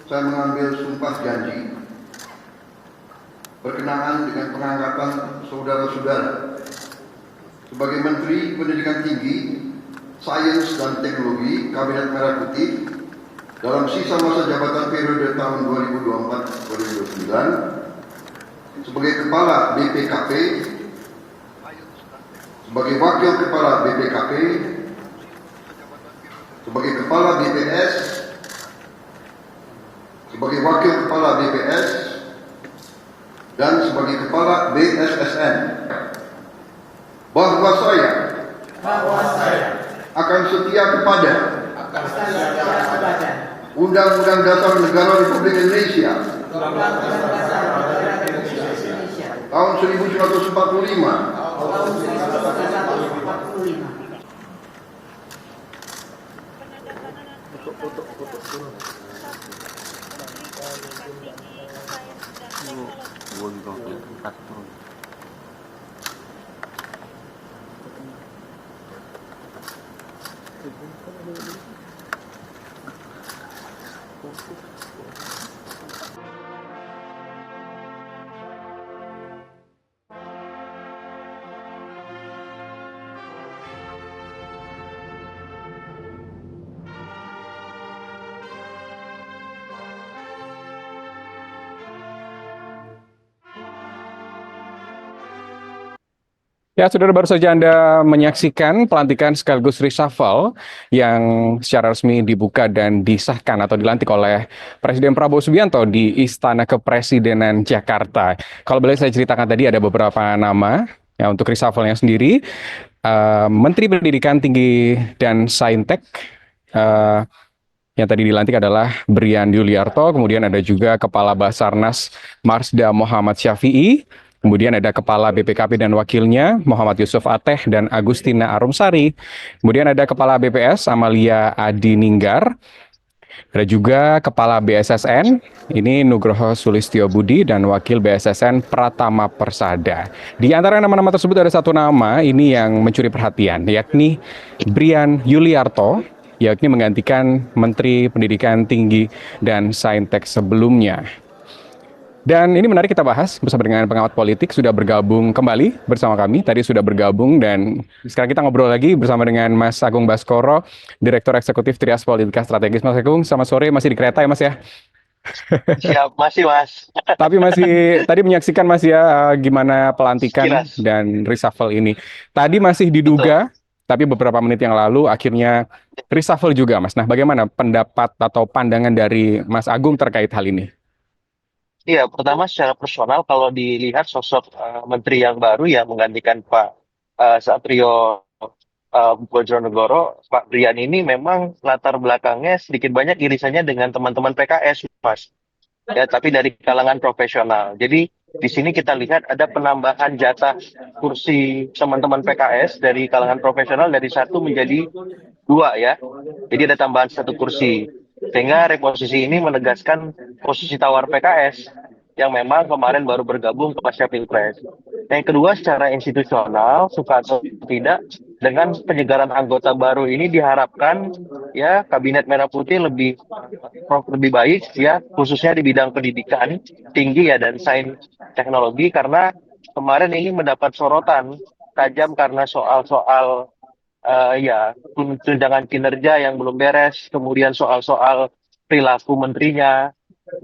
saya mengambil sumpah janji berkenaan dengan pengangkatan saudara-saudara sebagai Menteri Pendidikan Tinggi, Sains dan Teknologi Kabinet Merah Putih dalam sisa masa jabatan periode tahun 2024-2029 sebagai Kepala BPKP, sebagai Wakil Kepala BPKP, sebagai Kepala BPS, sebagai Wakil Kepala BPS, dan sebagai Kepala BSSN, bahwa saya akan setia kepada Undang-Undang Dasar Negara Republik Indonesia tahun 1945, Ya, saudara, baru saja Anda menyaksikan pelantikan sekaligus reshuffle yang secara resmi dibuka dan disahkan atau dilantik oleh Presiden Prabowo Subianto di Istana Kepresidenan Jakarta. Kalau boleh saya ceritakan tadi ada beberapa nama ya untuk reshuffle-nya sendiri. Menteri Pendidikan Tinggi dan Saintek yang tadi dilantik adalah Brian Yuliarto, kemudian ada juga Kepala Basarnas Marsda Muhammad Syafi'i, kemudian ada Kepala BPKP dan Wakilnya Muhammad Yusuf Ateh dan Agustina Arumsari, kemudian ada Kepala BPS Amalia Adininggar, ada juga Kepala BSSN, ini Nugroho Sulistyo Budi, dan Wakil BSSN Pratama Persada. Di antara nama-nama tersebut ada satu nama ini yang mencuri perhatian, yakni Brian Yuliarto, yakni menggantikan Menteri Pendidikan Tinggi dan Saintek sebelumnya. Dan ini menarik kita bahas bersama dengan pengamat politik, sudah bergabung kembali bersama kami. Tadi sudah bergabung dan sekarang kita ngobrol lagi bersama dengan Mas Agung Baskoro, Direktur Eksekutif Trias Politika Strategis. Mas Agung, selamat sore, masih di kereta ya Mas ya? Siap, masih Mas. Tapi masih tadi menyaksikan Mas ya gimana pelantikan Sekilas. dan reshuffle ini. Tadi masih diduga, tapi beberapa menit yang lalu akhirnya reshuffle juga Mas. Nah, bagaimana pendapat atau pandangan dari Mas Agung terkait hal ini? Iya, pertama secara personal kalau dilihat sosok menteri yang baru yang menggantikan Pak Satrio Bojonegoro, Pak Brian ini memang latar belakangnya sedikit banyak irisannya dengan teman-teman PKS, Mas. Ya, tapi dari kalangan profesional. Jadi di sini kita lihat ada penambahan jatah kursi teman-teman PKS dari kalangan profesional dari 1 menjadi 2 ya. Jadi ada tambahan 1 kursi. Sehingga reposisi ini menegaskan posisi tawar PKS yang memang kemarin baru bergabung pasca Pilpres. Yang kedua, secara institusional, suka atau tidak, dengan penyegaran anggota baru ini diharapkan ya Kabinet Merah Putih lebih baik ya, khususnya di bidang pendidikan tinggi ya dan sains teknologi, karena kemarin ini mendapat sorotan tajam karena soal-soal ya tunjangan kinerja yang belum beres, kemudian soal-soal perilaku menterinya,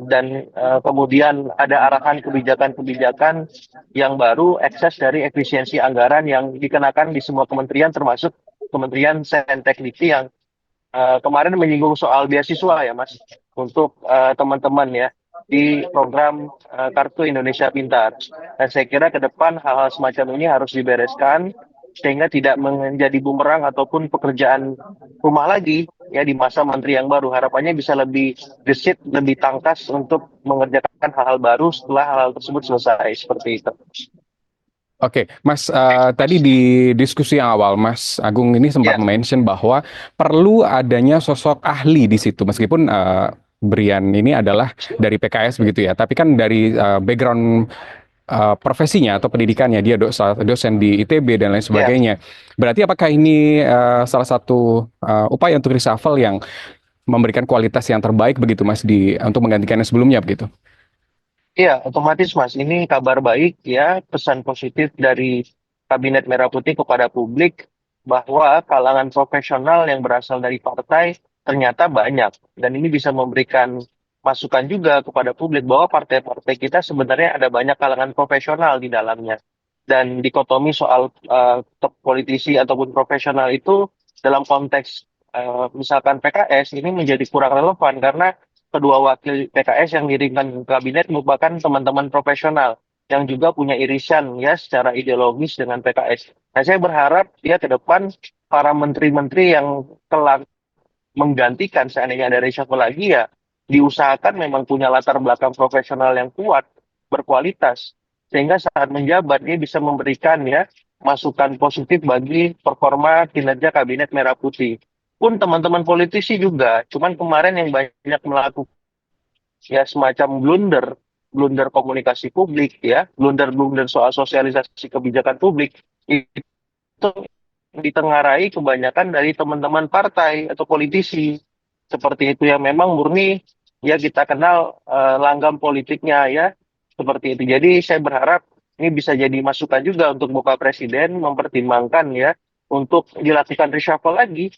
dan kemudian ada arahan kebijakan-kebijakan yang baru ekses dari efisiensi anggaran yang dikenakan di semua kementerian termasuk Kementerian Saintek-Dikti yang kemarin menyinggung soal beasiswa ya Mas untuk teman-teman ya di program Kartu Indonesia Pintar. Dan saya kira ke depan hal-hal semacam ini harus dibereskan sehingga tidak menjadi bumerang ataupun pekerjaan rumah lagi ya di masa menteri yang baru. Harapannya bisa lebih gesit, lebih tangkas untuk mengerjakan hal-hal baru setelah hal-hal tersebut selesai seperti itu. Oke, Mas, tadi di diskusi yang awal, Mas Agung ini sempat mention bahwa perlu adanya sosok ahli di situ, meskipun Brian ini adalah dari PKS begitu ya, tapi kan dari background profesinya atau pendidikannya, dia dosen di ITB dan lain sebagainya. Berarti apakah ini salah satu upaya untuk reshuffle yang memberikan kualitas yang terbaik begitu Mas untuk menggantikan yang sebelumnya begitu. Iya, otomatis Mas, ini kabar baik ya, pesan positif dari Kabinet Merah Putih kepada publik bahwa kalangan profesional yang berasal dari partai ternyata banyak. Dan ini bisa memberikan masukan juga kepada publik bahwa partai-partai kita sebenarnya ada banyak kalangan profesional di dalamnya. Dan dikotomi soal politisi ataupun profesional itu dalam konteks misalkan PKS ini menjadi kurang relevan karena kedua wakil PKS yang dikirimkan ke kabinet merupakan teman-teman profesional yang juga punya irisan ya secara ideologis dengan PKS. Nah, saya berharap ya ke depan para menteri-menteri yang kelak menggantikan seandainya ada reshuffle lagi ya diusahakan memang punya latar belakang profesional yang kuat, berkualitas sehingga saat menjabat dia bisa memberikan ya masukan positif bagi performa kinerja kabinet merah putih. Pun teman-teman politisi juga, cuman kemarin yang banyak melakukan ya semacam blunder komunikasi publik ya, blunder soal sosialisasi kebijakan publik itu ditengarai kebanyakan dari teman-teman partai atau politisi seperti itu yang memang murni ya kita kenal langgam politiknya ya seperti itu. Jadi saya berharap ini bisa jadi masukan juga untuk Bapak Presiden mempertimbangkan ya untuk dilakukan reshuffle lagi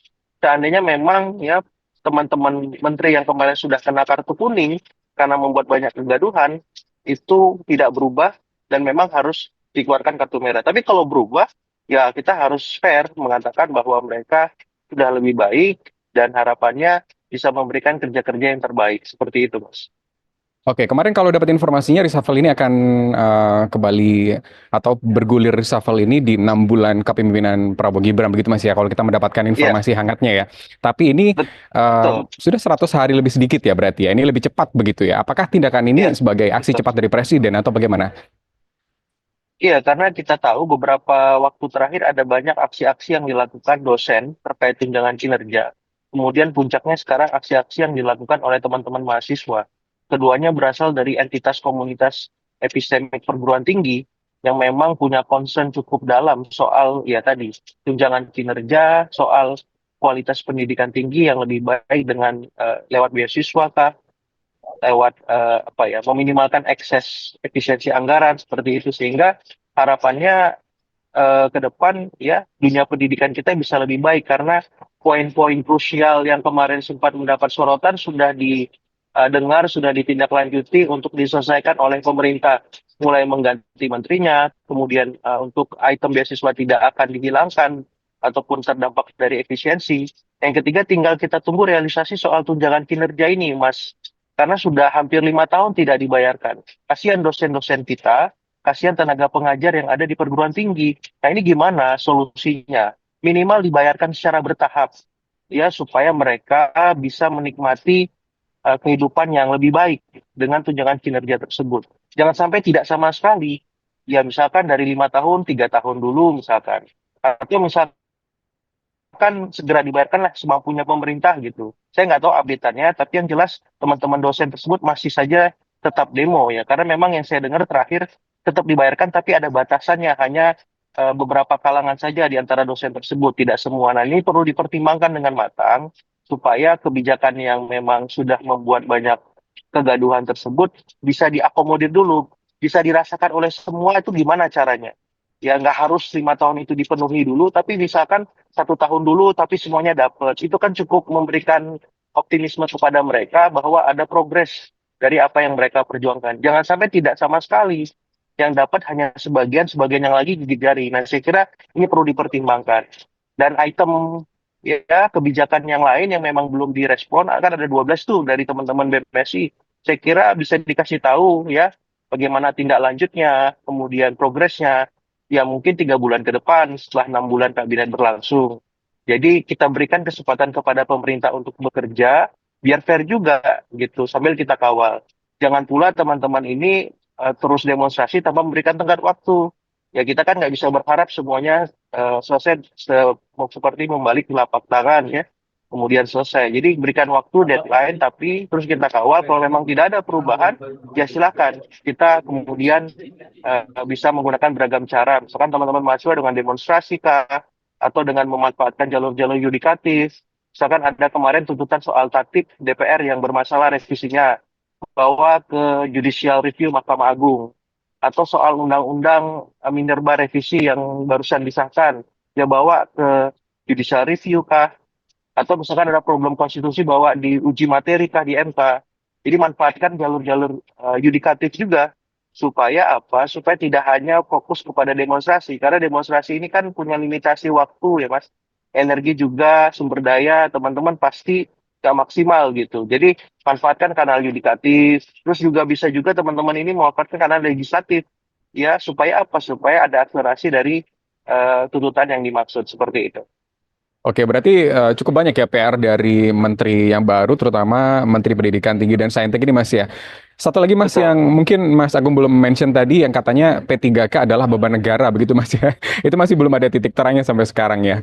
seandainya memang ya teman-teman menteri yang kemarin sudah kena kartu kuning karena membuat banyak kegaduhan itu tidak berubah dan memang harus dikeluarkan kartu merah. Tapi kalau berubah ya kita harus fair mengatakan bahwa mereka sudah lebih baik dan harapannya bisa memberikan kerja-kerja yang terbaik. Seperti itu, Mas. Oke, kemarin kalau dapat informasinya reshuffle ini akan kembali atau bergulir reshuffle ini di 6 bulan kepemimpinan Prabowo Gibran begitu Mas ya kalau kita mendapatkan Iya, informasi hangatnya ya. Tapi ini betul. sudah 100 hari lebih sedikit ya berarti ya. Ini lebih cepat begitu ya. Apakah tindakan ini Iya, sebagai aksi betul. cepat dari presiden atau bagaimana? Iya, karena kita tahu beberapa waktu terakhir ada banyak aksi-aksi yang dilakukan dosen terkait tunjangan kinerja. Kemudian puncaknya sekarang aksi-aksi yang dilakukan oleh teman-teman mahasiswa. Keduanya berasal dari entitas komunitas epistemik perguruan tinggi yang memang punya concern cukup dalam soal ya tadi tunjangan kinerja, soal kualitas pendidikan tinggi yang lebih baik dengan lewat beasiswa kah, lewat apa ya meminimalkan ekses efisiensi anggaran seperti itu sehingga harapannya ke depan ya dunia pendidikan kita bisa lebih baik karena poin-poin krusial yang kemarin sempat mendapat sorotan sudah didengar, sudah ditindaklanjuti untuk diselesaikan oleh pemerintah mulai mengganti menterinya, kemudian untuk item beasiswa tidak akan dihilangkan ataupun terdampak dari efisiensi. Yang ketiga tinggal kita tunggu realisasi soal tunjangan kinerja ini, Mas. Karena sudah hampir 5 tahun tidak dibayarkan. Kasihan dosen-dosen kita, kasihan tenaga pengajar yang ada di perguruan tinggi. Nah ini gimana solusinya? Minimal dibayarkan secara bertahap, ya supaya mereka bisa menikmati kehidupan yang lebih baik dengan tunjangan kinerja tersebut. Jangan sampai tidak sama sekali. Ya misalkan dari 5 tahun, 3 tahun dulu misalkan. Atau misalkan segera dibayarkanlah semampunya pemerintah gitu. Saya nggak tahu update-annya, tapi yang jelas teman-teman dosen tersebut masih saja tetap demo ya. Karena memang yang saya dengar terakhir tetap dibayarkan, tapi ada batasannya hanya beberapa kalangan saja di antara dosen tersebut, tidak semua. Nah ini perlu dipertimbangkan dengan matang supaya kebijakan yang memang sudah membuat banyak kegaduhan tersebut bisa diakomodir dulu, bisa dirasakan oleh semua itu gimana caranya. Ya nggak harus 5 tahun itu dipenuhi dulu, tapi misalkan 1 tahun dulu, tapi semuanya dapat. Itu kan cukup memberikan optimisme kepada mereka bahwa ada progres dari apa yang mereka perjuangkan. Jangan sampai tidak sama sekali. Yang dapat hanya sebagian, sebagian yang lagi gigit jari. Nah, saya kira ini perlu dipertimbangkan. Dan item ya kebijakan yang lain yang memang belum direspon, akan ada 12 tuh dari teman-teman BPSI. Saya kira bisa dikasih tahu ya bagaimana tindak lanjutnya, kemudian progresnya ya mungkin 3 bulan ke depan setelah 6 bulan kabinet berlangsung. Jadi kita berikan kesempatan kepada pemerintah untuk bekerja biar fair juga gitu sambil kita kawal. Jangan pula teman-teman ini terus demonstrasi tanpa memberikan tenggat waktu. Ya kita kan nggak bisa berharap semuanya selesai seperti membalik telapak tangan ya kemudian selesai. Jadi berikan waktu deadline, tapi terus kita kawal. Kalau memang tidak ada perubahan, ya silakan kita kemudian bisa menggunakan beragam cara. Misalkan teman-teman mahasiswa dengan demonstrasi kah, atau dengan memanfaatkan jalur-jalur yudikatif, Misalkan ada kemarin tuntutan soal tatip DPR yang bermasalah revisinya, bawa ke judicial review Mahkamah Agung. Atau soal undang-undang Minerba revisi yang barusan disahkan, dia bawa ke judicial review kah? Atau misalkan ada problem konstitusi bawa di uji materi kah di MK. Jadi manfaatkan jalur-jalur yudikatif juga supaya apa? Supaya tidak hanya fokus kepada demonstrasi karena demonstrasi ini kan punya limitasi waktu ya Mas. Energi juga sumber daya teman-teman pasti nggak maksimal gitu. Jadi manfaatkan kanal yudikatif. Terus juga bisa juga teman-teman ini memanfaatkan kanal legislatif ya supaya apa? Supaya ada akselerasi dari tuntutan yang dimaksud seperti itu. Oke, berarti cukup banyak ya PR dari menteri yang baru, terutama Menteri Pendidikan Tinggi dan Saintek ini Mas ya. Satu lagi Mas Betul. yang mungkin Mas Agung belum mention tadi yang katanya P3K adalah beban negara, begitu Mas ya. Itu masih belum ada titik terangnya sampai sekarang ya.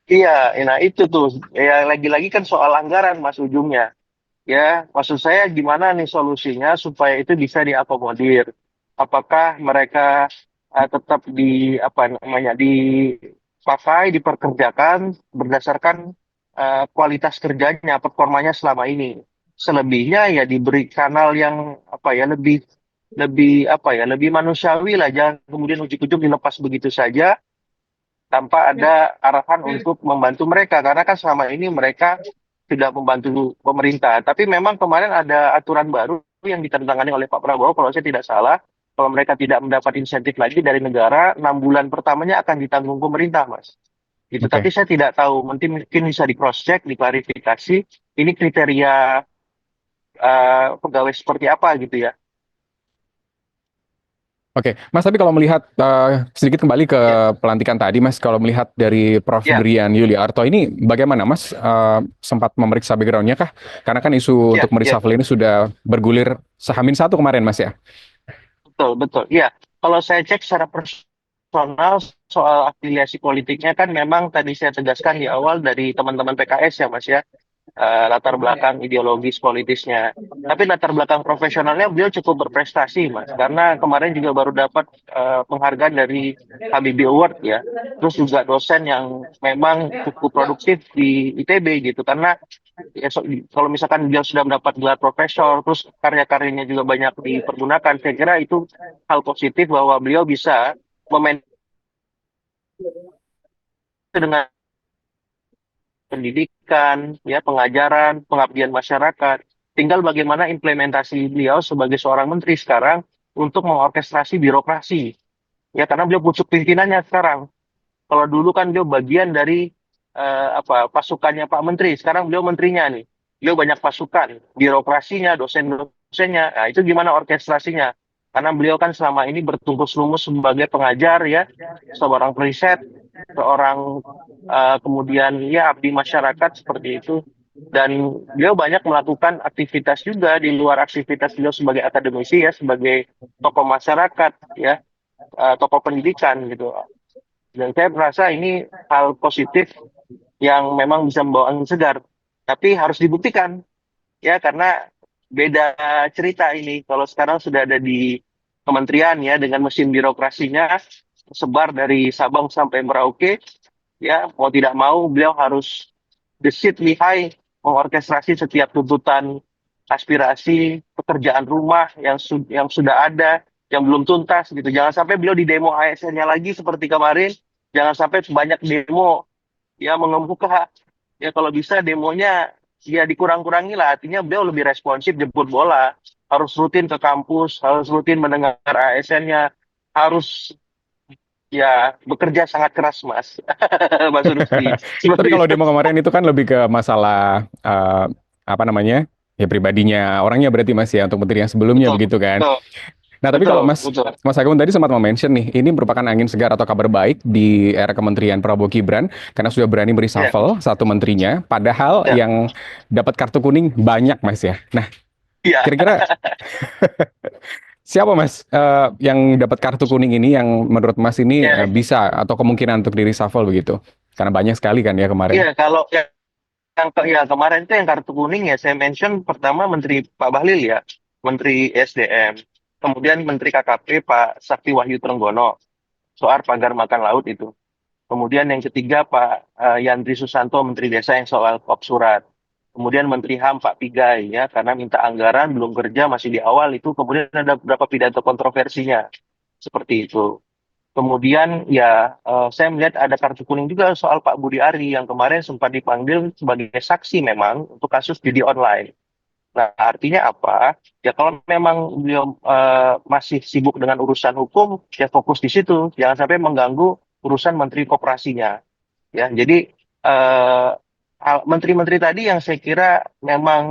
Iya, nah itu tuh ya lagi-lagi kan soal anggaran mas ujungnya. Ya, maksud saya gimana nih solusinya supaya itu bisa diakomodir? Apakah mereka tetap di apa namanya dipakai, diperkerjakan berdasarkan kualitas kerjanya, performanya selama ini. Selebihnya ya diberi kanal yang apa ya lebih lebih apa ya lebih manusiawi lah, jangan kemudian ujuk-ujuk dilepas begitu saja tanpa ada arahan untuk membantu mereka karena kan selama ini mereka tidak membantu pemerintah. Tapi memang kemarin ada aturan baru yang ditandatangani oleh Pak Prabowo kalau saya tidak salah, kalau mereka tidak mendapat insentif lagi dari negara, 6 bulan pertamanya akan ditanggung pemerintah, Mas. Gitu. Tapi Oke. saya tidak tahu, mungkin bisa di cross check, diklarifikasi, ini kriteria pegawai seperti apa gitu ya. Oke, Mas, tapi kalau melihat sedikit kembali ke Ya, pelantikan tadi, Mas, kalau melihat dari Prof. ya, Brian Yuliarto ini bagaimana, Mas? Sempat memeriksa background-nya kah? Karena kan isu ya, untuk ya. mereshuffle ini sudah bergulir sehamin 1 kemarin, Mas ya? Betul, betul. Iya, kalau saya cek secara personal soal afiliasi politiknya kan memang tadi saya tegaskan di awal dari teman-teman PKS ya Mas ya, latar belakang ideologis politisnya. Tapi latar belakang profesionalnya beliau cukup berprestasi Mas, karena kemarin juga baru dapat penghargaan dari Habibie Award ya. Terus juga dosen yang memang cukup produktif di ITB gitu, karena ya, kalau misalkan dia sudah mendapat gelar profesor, terus karya-karyanya juga banyak dipergunakan, saya kira itu hal positif bahwa beliau bisa memainkan dengan pendidikan, ya pengajaran, pengabdian masyarakat. Tinggal bagaimana implementasi beliau sebagai seorang menteri sekarang untuk mengorkestrasi birokrasi. Ya karena beliau pucuk pimpinannya sekarang. Kalau dulu kan beliau bagian dari apa pasukannya Pak Menteri, sekarang beliau menterinya nih. Beliau banyak pasukan, birokrasinya, dosen-dosennya. Nah, itu gimana orkestrasinya? Karena beliau kan selama ini bertumpuk lumus sebagai pengajar ya, seorang periset, seorang kemudian ya abdi masyarakat seperti itu. Dan beliau banyak melakukan aktivitas juga di luar aktivitas beliau sebagai akademisi ya, sebagai tokoh masyarakat ya, tokoh pendidikan gitu. Dan saya merasa ini hal positif yang memang bisa membawa angin segar. Tapi harus dibuktikan, ya karena beda cerita ini. Kalau sekarang sudah ada di kementerian ya dengan mesin birokrasinya sebar dari Sabang sampai Merauke, ya mau tidak mau beliau harus gesit lihai mengorkestrasi setiap tuntutan aspirasi pekerjaan rumah yang sudah ada yang belum tuntas gitu. Jangan sampai beliau di demo ASN-nya lagi seperti kemarin. Jangan sampai banyak demo ya mengemuka. Ya kalau bisa demonya ya dikurang-kurangi lah. Artinya beliau lebih responsif jemput bola. Harus rutin ke kampus, harus rutin mendengar ASN-nya, harus ya bekerja sangat keras mas. Mas Rusdi. Tapi Seperti kalau itu. demo kemarin itu kan lebih ke masalah apa namanya? Ya pribadinya orangnya berarti Mas ya untuk menteri yang sebelumnya Betul, begitu kan. betul, Nah, tapi betul, kalau Mas betul. Mas Agung tadi sempat mention nih, ini merupakan angin segar atau kabar baik di era Kementerian Prabowo Gibran karena sudah berani Ya, mereshuffle satu menterinya, padahal ya, yang dapat kartu kuning banyak Mas ya. Nah, ya. kira-kira siapa Mas yang dapat kartu kuning ini yang menurut Mas ini Ya, bisa atau kemungkinan untuk di reshuffle begitu? Karena banyak sekali kan ya kemarin. ya, kalau ya kemarin itu yang kartu kuning ya saya mention pertama Menteri Pak Bahlil ya, Menteri SDM, kemudian Menteri KKP Pak Sakti Wahyu Trenggono soal pagar makan laut itu. Kemudian yang ketiga Pak Yandri Susanto, Menteri Desa yang soal kop surat. Kemudian Menteri HAM Pak Pigai ya, karena minta anggaran belum kerja masih di awal itu. Kemudian ada beberapa pidato kontroversinya seperti itu. Kemudian ya saya melihat ada kartu kuning juga soal Pak Budi Ari yang kemarin sempat dipanggil sebagai saksi memang untuk kasus judi online. Nah, artinya apa? Ya kalau memang beliau masih sibuk dengan urusan hukum, ya fokus di situ. Jangan sampai mengganggu urusan Menteri Koperasinya. Ya, jadi menteri-menteri tadi yang saya kira memang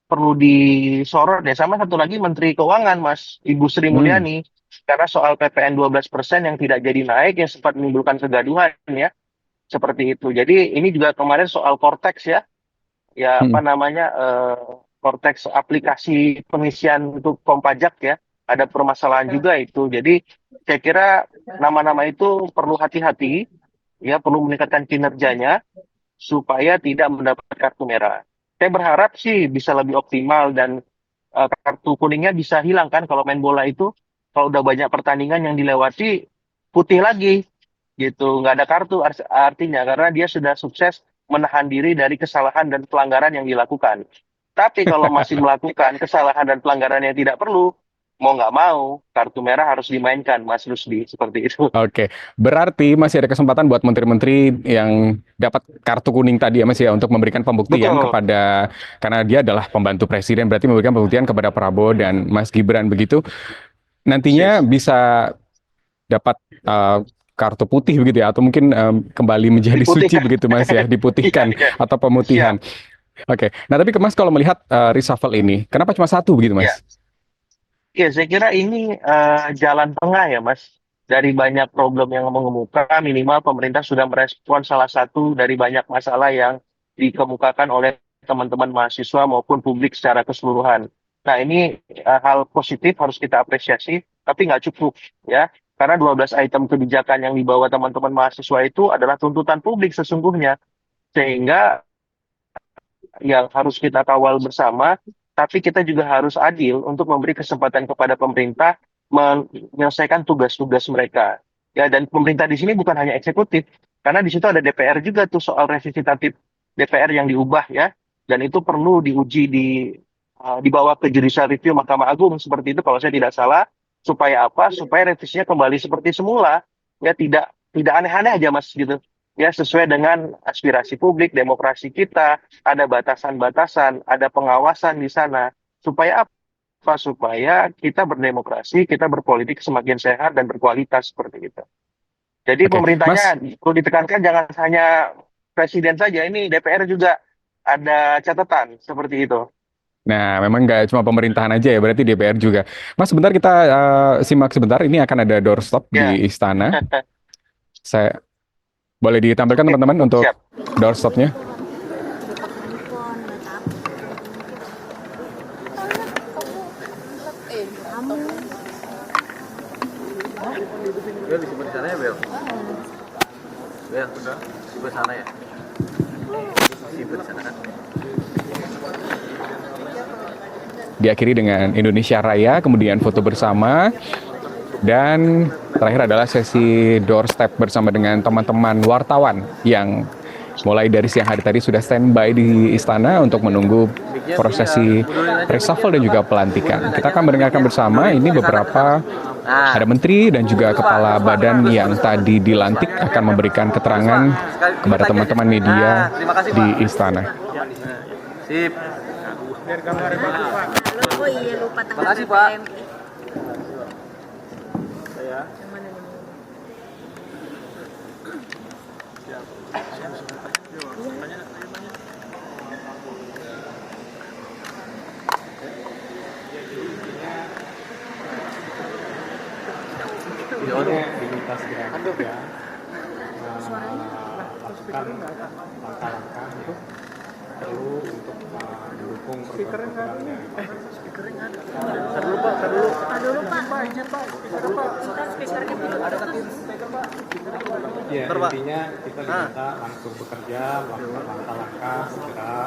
perlu disorot ya. Sama satu lagi Menteri Keuangan, Mas, Ibu Sri Hmm. Mulyani. Karena soal PPN 12% yang tidak jadi naik yang sempat menimbulkan kegaduhan ya. Seperti itu. Jadi ini juga kemarin soal Cortex ya. Ya Hmm. apa namanya Cortex aplikasi pengisian untuk pom pajak ya. Ada permasalahan juga itu. Jadi saya kira nama-nama itu perlu hati-hati ya, perlu meningkatkan kinerjanya supaya tidak mendapat kartu merah. Saya berharap sih bisa lebih optimal dan kartu kuningnya bisa hilang kan kalau main bola itu. Kalau udah banyak pertandingan yang dilewati, putih lagi gitu, nggak ada kartu artinya karena dia sudah sukses menahan diri dari kesalahan dan pelanggaran yang dilakukan. Tapi kalau masih melakukan kesalahan dan pelanggaran yang tidak perlu, mau nggak mau kartu merah harus dimainkan, Mas Rusdi, seperti itu. Oke, berarti masih ada kesempatan buat menteri-menteri yang dapat kartu kuning tadi ya Mas ya untuk memberikan pembuktian Betul. kepada karena dia adalah pembantu presiden berarti memberikan pembuktian kepada Prabowo dan Mas Gibran begitu nantinya Sis. bisa dapat kartu putih begitu ya atau mungkin kembali menjadi suci Diputihkan. begitu Mas ya Iya, diputihkan iya. atau Siap. pemutihan. Oke, nah tapi Mas kalau melihat reshuffle ini kenapa cuma satu begitu Ya. Mas? Ya, saya kira ini jalan tengah ya, Mas. Dari banyak problem yang mengemuka, minimal pemerintah sudah merespon salah satu dari banyak masalah yang dikemukakan oleh teman-teman mahasiswa maupun publik secara keseluruhan. Nah, ini hal positif harus kita apresiasi, tapi nggak cukup ya. Karena 12 item kebijakan yang dibawa teman-teman mahasiswa itu adalah tuntutan publik sesungguhnya. Sehingga yang harus kita kawal bersama, tapi kita juga harus adil untuk memberi kesempatan kepada pemerintah menyelesaikan tugas-tugas mereka. Ya, dan pemerintah di sini bukan hanya eksekutif, karena di situ ada DPR juga tuh soal revisi tatip DPR yang diubah ya, dan itu perlu diuji dibawa ke judicial review Mahkamah Agung seperti itu kalau saya tidak salah, supaya apa? Supaya revisinya kembali seperti semula, ya tidak aneh-aneh aja Mas gitu. Ya sesuai dengan aspirasi publik, demokrasi kita, ada batasan-batasan, ada pengawasan di sana. Supaya apa? Supaya kita berdemokrasi, kita berpolitik semakin sehat dan berkualitas seperti itu. Jadi Oke, Mas. pemerintahnya perlu ditekankan jangan hanya presiden saja, ini DPR juga ada catatan seperti itu. Nah, memang nggak cuma pemerintahan aja ya, berarti DPR juga. Mas, sebentar kita simak sebentar. Ini akan ada doorstop Ya, di istana. Saya boleh ditampilkan oke, teman-teman untuk siap. doorstopnya. Bel disimpan di sana ya Bel. Bel, udah disimpan di sana ya. Disimpan di sana kan. Diakhiri dengan Indonesia Raya, kemudian foto bersama, dan terakhir adalah sesi doorstep bersama dengan teman-teman wartawan yang mulai dari siang hari tadi sudah standby di istana untuk menunggu prosesi reshuffle dan juga pelantikan. Kita akan mendengarkan bersama ini beberapa ada menteri dan juga kepala badan yang tadi dilantik akan memberikan keterangan kepada teman-teman media di istana. Sip. Oh iya lupa tanggal Makasih, Pak. PPM. Aktivitas gerak ya, lakukan langkah-langkah itu perlu untuk mendukung program-program dari Tar dulu Pak. Ntar speakernya ya, intinya kita diminta langsung bekerja, melakukan langkah-langkah segera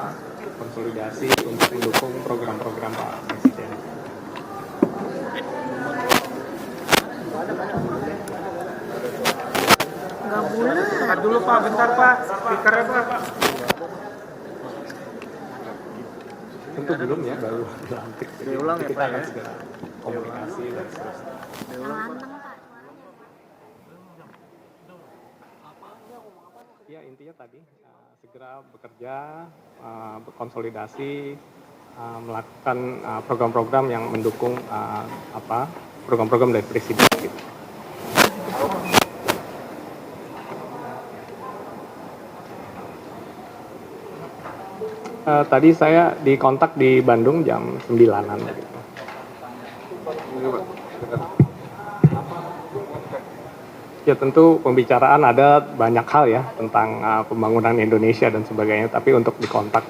konsolidasi untuk mendukung program-program Pak Presiden. nggak boleh dulu Pak, bentar Pak, speakernya Pak. Tentu belum ya, baru dilantik. Diulang ya, Kita Pak, akan ya? segera komunikasi dan seterusnya. Lantang, Pak. Ya intinya tadi segera bekerja, berkonsolidasi, melakukan program-program yang mendukung program-program dari Presiden. Gitu. Tadi saya dikontak di Bandung jam 9-an. Gitu. Ya tentu pembicaraan ada banyak hal ya tentang pembangunan Indonesia dan sebagainya, tapi untuk dikontak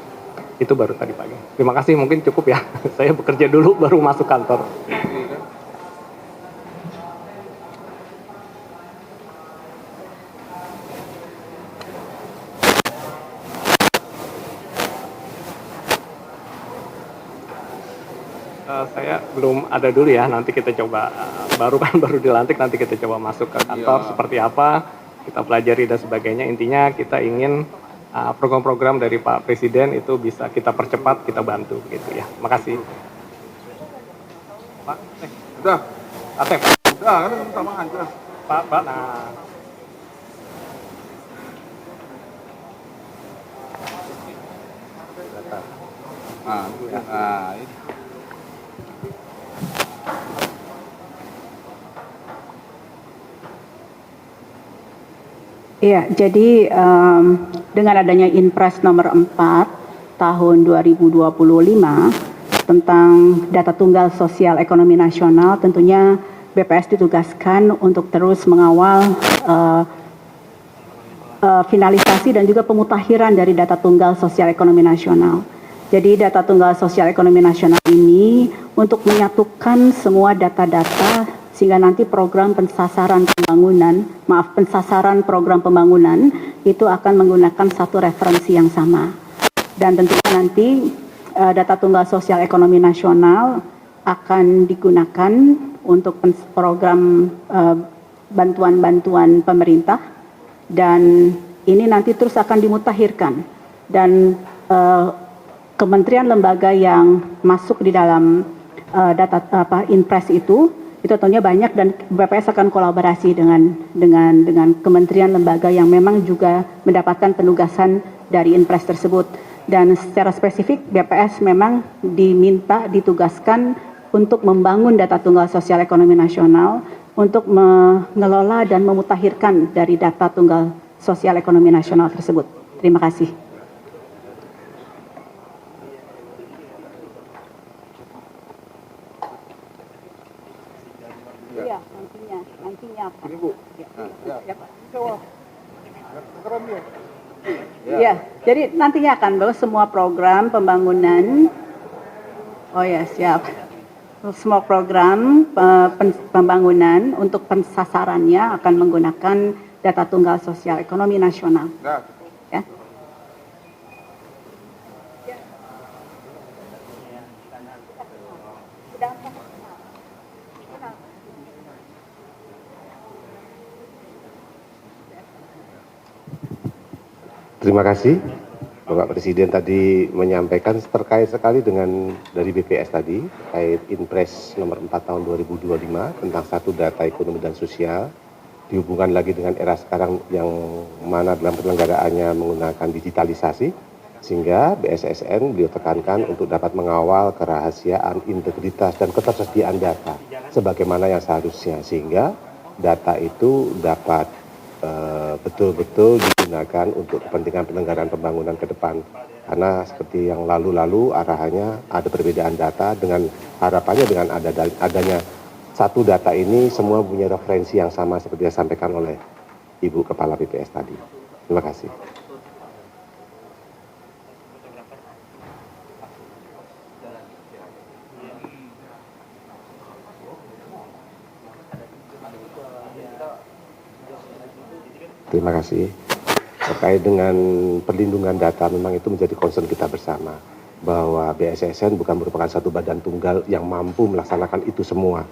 itu baru tadi pagi. Terima kasih, mungkin cukup ya. Saya bekerja dulu baru masuk kantor. Saya belum ada dulu ya, nanti kita coba, baru dilantik, nanti kita coba masuk ke kantor seperti apa, kita pelajari dan sebagainya. Intinya kita ingin program-program dari Pak Presiden itu bisa kita percepat, kita bantu gitu ya. Makasih. Pak, Udah, Atep, udah kan sama aja. Pak, nah. Nah, ini. Iya, jadi dengan adanya Inpres nomor 4 tahun 2025 tentang data tunggal sosial ekonomi nasional, tentunya BPS ditugaskan untuk terus mengawal finalisasi dan juga pemutakhiran dari data tunggal sosial ekonomi nasional. Jadi data tunggal sosial ekonomi nasional ini untuk menyatukan semua data-data sehingga nanti pensasaran program pembangunan itu akan menggunakan satu referensi yang sama. Dan tentunya nanti data tunggal sosial ekonomi nasional akan digunakan untuk program bantuan-bantuan pemerintah, dan ini nanti terus akan dimutakhirkan, dan kementerian lembaga yang masuk di dalam Inpres itu tentunya banyak, dan BPS akan kolaborasi dengan kementerian lembaga yang memang juga mendapatkan penugasan dari Inpres tersebut. Dan secara spesifik BPS memang ditugaskan untuk membangun data tunggal sosial ekonomi nasional, untuk mengelola dan memutakhirkan dari data tunggal sosial ekonomi nasional tersebut. Terima kasih. Iya, nantinya Pak. Ini Bu. Ya, Pak. Iya, jadi nantinya akan bahwa semua program pembangunan, oh ya siap, semua program pembangunan untuk pensasarannya akan menggunakan data tunggal sosial ekonomi nasional. Ya. Terima kasih. Bapak Presiden tadi menyampaikan terkait sekali dengan dari BPS tadi, terkait Inpres nomor 4 tahun 2025 tentang satu data ekonomi dan sosial, dihubungkan lagi dengan era sekarang yang mana dalam penyelenggaraannya menggunakan digitalisasi, sehingga BSSN beliau tekankan untuk dapat mengawal kerahasiaan, integritas, dan ketersediaan data sebagaimana yang seharusnya, sehingga data itu dapat betul-betul digunakan untuk kepentingan penyelenggaraan pembangunan ke depan. Karena seperti yang lalu-lalu arahannya ada perbedaan data, dengan harapannya dengan adanya satu data ini semua punya referensi yang sama seperti yang disampaikan oleh Ibu Kepala BPS tadi. Terima kasih. Terima kasih. Terkait dengan perlindungan data, memang itu menjadi concern kita bersama, bahwa BSSN bukan merupakan satu badan tunggal yang mampu melaksanakan itu semua.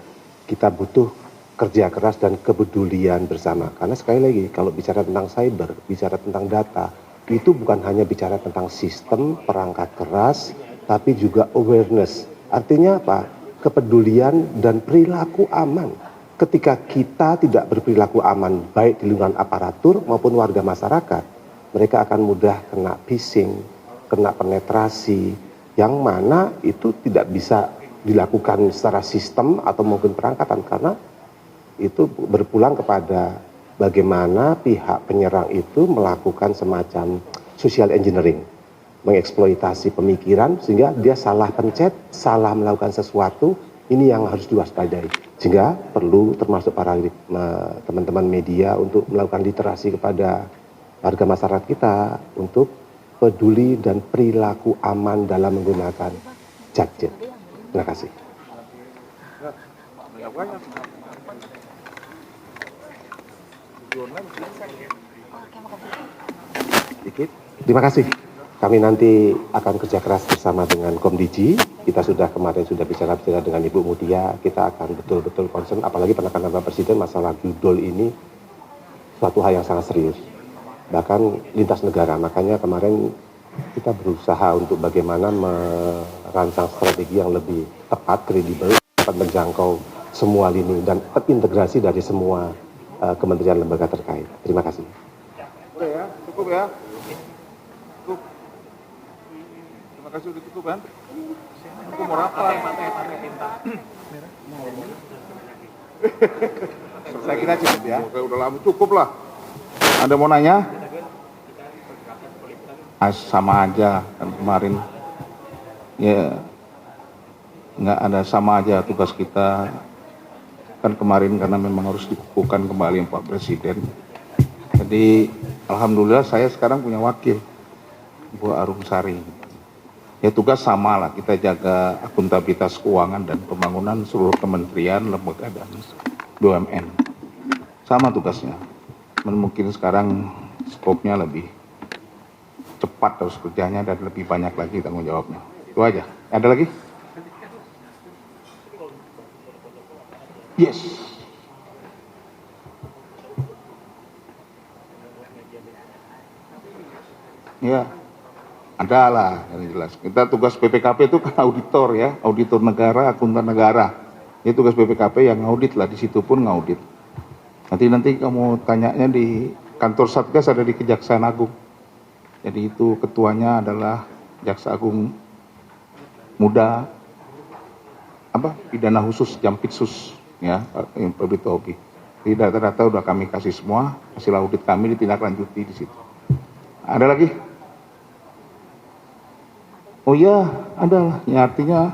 Kita butuh kerja keras dan kepedulian bersama. Karena sekali lagi, kalau bicara tentang cyber, bicara tentang data, itu bukan hanya bicara tentang sistem, perangkat keras, tapi juga awareness. Artinya apa? Kepedulian dan perilaku aman. Ketika kita tidak berperilaku aman, baik di lingkungan aparatur maupun warga masyarakat, mereka akan mudah kena phishing, kena penetrasi, yang mana itu tidak bisa dilakukan secara sistem atau mungkin perangkatan, karena itu berpulang kepada bagaimana pihak penyerang itu melakukan semacam social engineering, mengeksploitasi pemikiran sehingga dia salah pencet, salah melakukan sesuatu. Ini yang harus diwaspadai. Sehingga perlu termasuk para teman-teman media untuk melakukan literasi kepada warga masyarakat kita untuk peduli dan perilaku aman dalam menggunakan gadget. Terima kasih. Terima kasih. Kami nanti akan kerja keras bersama dengan Komdiji. Kita kemarin sudah bicara dengan Ibu Mutia. Kita akan betul-betul concern, apalagi penekanan Bapak Presiden masalah judul ini suatu hal yang sangat serius. Bahkan lintas negara. Makanya kemarin kita berusaha untuk bagaimana merancang strategi yang lebih tepat, kredibel, dapat menjangkau semua lini dan terintegrasi dari semua kementerian lembaga terkait. Terima kasih. Udah ya, cukup ya. Cukup. Terima kasih udah cukup kan. Aku mau rapat. Saya kira cukup ya. Oke, udah lama cukup lah. Ada mau nanya? Sama aja kan kemarin. Ya, nggak ada, sama aja tugas kita. Kan kemarin karena memang harus dikukuhkan kembali Pak Presiden. Jadi alhamdulillah saya sekarang punya wakil, Bu Arumsari. Ya tugas sama lah, kita jaga akuntabilitas keuangan dan pembangunan seluruh kementerian, lembaga dan BUMN. Sama tugasnya. Mungkin sekarang skopnya lebih cepat terus kerjanya dan lebih banyak lagi tanggung jawabnya. Itu aja. Ada lagi? Yes. Ya, ada lah yang jelas. Kita tugas BPKP itu kan auditor ya, auditor negara, akuntan negara. Ini tugas BPKP yang ngaudit lah, di situ pun ngaudit. Nanti kamu tanyanya di kantor Satgas, ada di Kejaksaan Agung. Jadi itu ketuanya adalah Jaksa Agung Muda, pidana khusus Jampitsus. Ya, Pak Bitobi. Jadi data-data udah kami kasih semua, hasil audit kami ditindaklanjuti di situ. Ada lagi? Oh iya, ada lah. Ya, artinya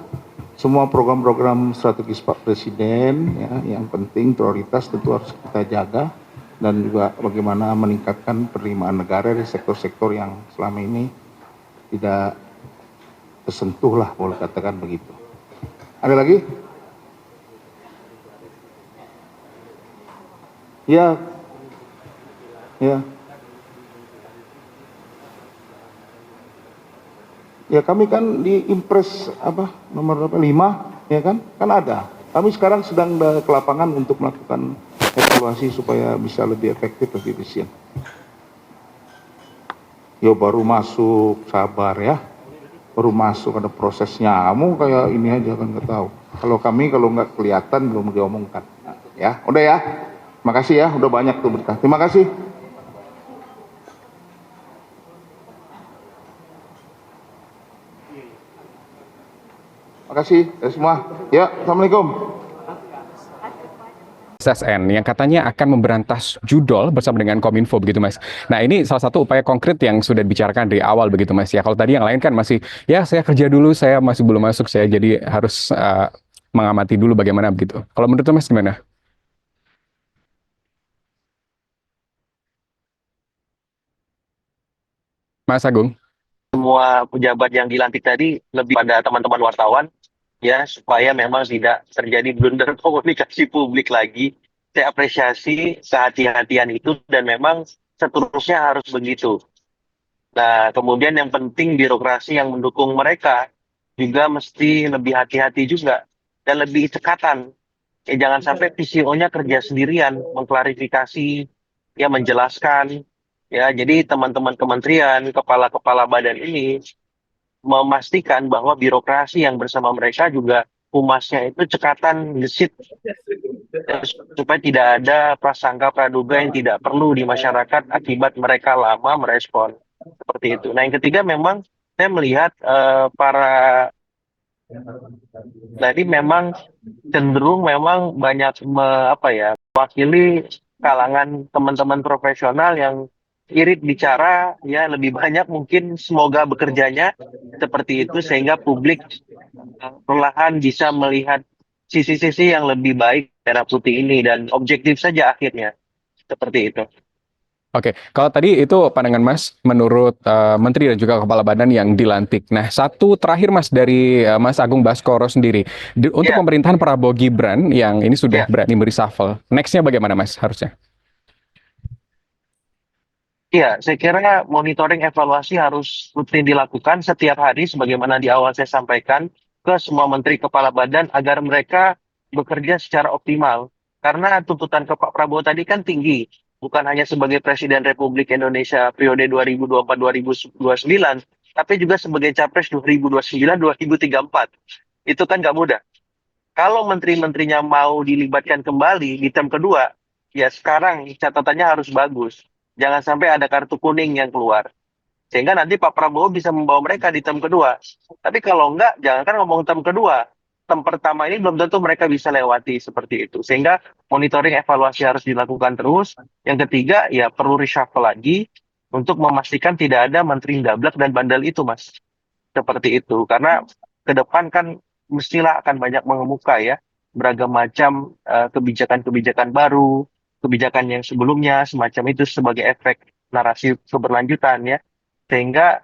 semua program-program strategis Pak Presiden ya, yang penting prioritas tentu harus kita jaga, dan juga bagaimana meningkatkan penerimaan negara di sektor-sektor yang selama ini tidak tersentuh lah, boleh katakan begitu. Ada lagi? Ya, ya, ya kami kan di Impres nomor 5 ya kan ada. Kami sekarang sedang ke lapangan untuk melakukan evaluasi supaya bisa lebih efektif, lebih efisien. Yo baru masuk, sabar ya, baru masuk ada prosesnya. Kamu kayak ini aja kan nggak tahu. Kalau kami kalau nggak kelihatan belum diomongkan. Ya, udah ya. Makasih ya, udah banyak tuh berkah. Terima kasih. Makasih ya semua. Ya, Assalamualaikum. SSN yang katanya akan memberantas judol bersama dengan Kominfo begitu Mas. Nah ini salah satu upaya konkret yang sudah dibicarakan dari awal begitu Mas ya. Kalau tadi yang lain kan masih ya saya kerja dulu, saya masih belum masuk, saya jadi harus mengamati dulu bagaimana begitu. Kalau menurut Mas gimana? Mas Agung. Semua pejabat yang dilantik tadi lebih pada teman-teman wartawan ya, supaya memang tidak terjadi blunder komunikasi publik lagi. Saya apresiasi kehati-hatian itu dan memang seterusnya harus begitu. Nah, kemudian yang penting birokrasi yang mendukung mereka juga mesti lebih hati-hati juga dan lebih cekatan ya jangan sampai PCO-nya kerja sendirian, mengklarifikasi, ya menjelaskan, ya. Jadi teman-teman kementerian, kepala-kepala badan ini memastikan bahwa birokrasi yang bersama mereka juga humasnya itu cekatan gesit, ya, supaya tidak ada prasangka praduga yang tidak perlu di masyarakat akibat mereka lama merespon seperti itu. Nah, yang ketiga memang saya melihat jadi memang cenderung memang banyak mewakili kalangan teman-teman profesional yang irit bicara, ya lebih banyak mungkin semoga bekerjanya seperti itu sehingga publik perlahan bisa melihat sisi-sisi yang lebih baik merah putih ini dan objektif saja akhirnya seperti itu. Oke, kalau tadi itu pandangan Mas menurut Menteri dan juga Kepala Badan yang dilantik. Nah, satu terakhir Mas dari Mas Agung Baskoro sendiri. Untuk Ya. pemerintahan Prabowo Gibran yang ini sudah Ya. berani mereshuffle, next-nya bagaimana Mas harusnya? Iya, saya kira monitoring evaluasi harus rutin dilakukan setiap hari sebagaimana di awal saya sampaikan ke semua menteri kepala badan agar mereka bekerja secara optimal. Karena tuntutan ke Pak Prabowo tadi kan tinggi, bukan hanya sebagai Presiden Republik Indonesia periode 2024-2029, tapi juga sebagai Capres 2029-2034. Itu kan nggak mudah. Kalau menteri-menterinya mau dilibatkan kembali di term kedua, ya sekarang catatannya harus bagus. Jangan sampai ada kartu kuning yang keluar. Sehingga nanti Pak Prabowo bisa membawa mereka di term kedua. Tapi kalau enggak, jangankan ngomong term kedua. Term pertama ini belum tentu mereka bisa lewati seperti itu. Sehingga monitoring evaluasi harus dilakukan terus. Yang ketiga, ya perlu reshuffle lagi untuk memastikan tidak ada menteri dablek dan bandel itu, Mas. Seperti itu. Karena ke depan kan mestilah akan banyak mengemuka ya. Beragam macam kebijakan-kebijakan baru, kebijakan yang sebelumnya semacam itu sebagai efek narasi keberlanjutan ya, sehingga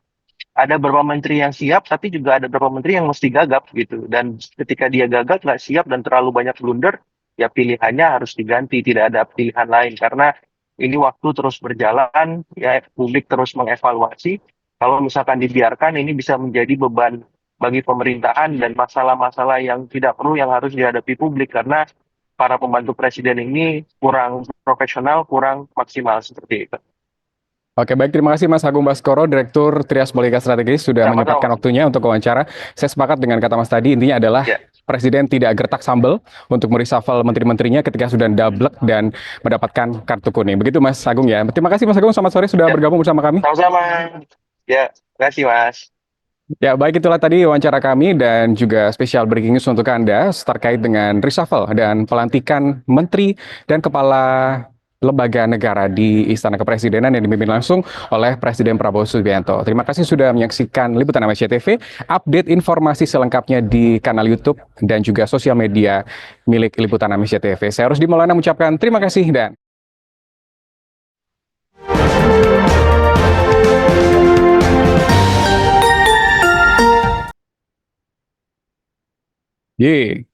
ada beberapa menteri yang siap tapi juga ada beberapa menteri yang mesti gagap gitu, dan ketika dia gagap nggak siap dan terlalu banyak blunder ya pilihannya harus diganti, tidak ada pilihan lain karena ini waktu terus berjalan ya, publik terus mengevaluasi. Kalau misalkan dibiarkan ini bisa menjadi beban bagi pemerintahan dan masalah-masalah yang tidak perlu yang harus dihadapi publik karena para pembantu presiden ini kurang profesional, kurang maksimal seperti itu. Oke, baik. Terima kasih Mas Agung Baskoro, Direktur Trias Politika Strategis sudah Sama-sama. menyempatkan waktunya untuk wawancara. Saya sepakat dengan kata Mas tadi, intinya adalah Ya. Presiden tidak gertak sambal untuk mereshuffle menteri-menterinya ketika sudah dablek dan mendapatkan kartu kuning. Begitu Mas Agung ya. Terima kasih Mas Agung, selamat sore sudah Ya. bergabung bersama kami. Sama-sama. Ya, terima kasih Mas. Ya, baik, itulah tadi wawancara kami dan juga spesial breaking news untuk Anda terkait dengan reshuffle dan pelantikan menteri dan kepala lembaga negara di Istana Kepresidenan yang dipimpin langsung oleh Presiden Prabowo Subianto. Terima kasih sudah menyaksikan Liputan Amnesia TV. Update informasi selengkapnya di kanal YouTube dan juga sosial media milik Liputan Amnesia TV. Saya Rusdi Maulana mengucapkan terima kasih dan yeah.